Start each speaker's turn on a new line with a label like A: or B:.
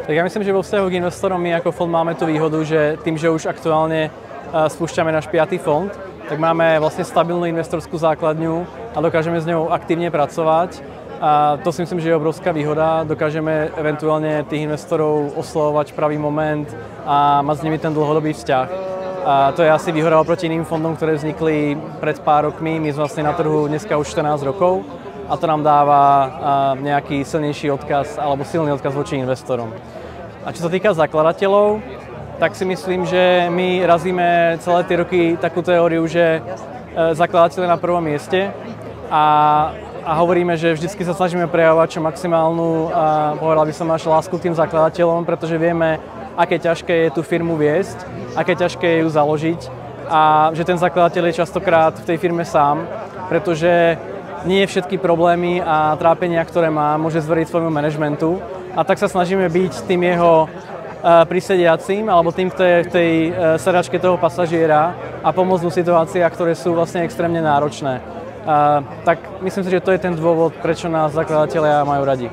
A: Tak ja myslím, že vo vzťahu k investorom my ako fond máme tú výhodu, že tým, že už aktuálne spúšťame náš 5. fond, tak máme vlastne stabilnú investorskú základňu a dokážeme s ňou aktívne pracovať. A to si myslím, že je obrovská výhoda. Dokážeme eventuálne tých investorov oslovovať v pravý moment a mať s nimi ten dlhodobý vzťah. A to je asi výhoda oproti iným fondom, ktoré vznikli pred pár rokmi. My sme vlastne na trhu dneska už 14 rokov a to nám dáva nejaký silnejší odkaz alebo silný odkaz voči investorom. A čo sa týka zakladateľov, tak si myslím, že my razíme celé tie roky takú teóriu, že zakladateľ je na prvom mieste a hovoríme, že vždycky sa snažíme prejavovať čo maximálnu, povedal by som, až lásku k tým zakladateľom, pretože vieme, aké ťažké je tú firmu viesť, aké ťažké je ju založiť a že ten zakladateľ je častokrát v tej firme sám, pretože nie všetky problémy a trápenia, ktoré má, môže zveriť svojmu manažmentu a tak sa snažíme byť tým jeho prisediacím alebo tým, kto je v tej sedačke toho pasažiera a pomôcť v situáciách, ktoré sú vlastne extrémne náročné. Tak myslím si, že to je ten dôvod, prečo nás zakladatelia majú radi.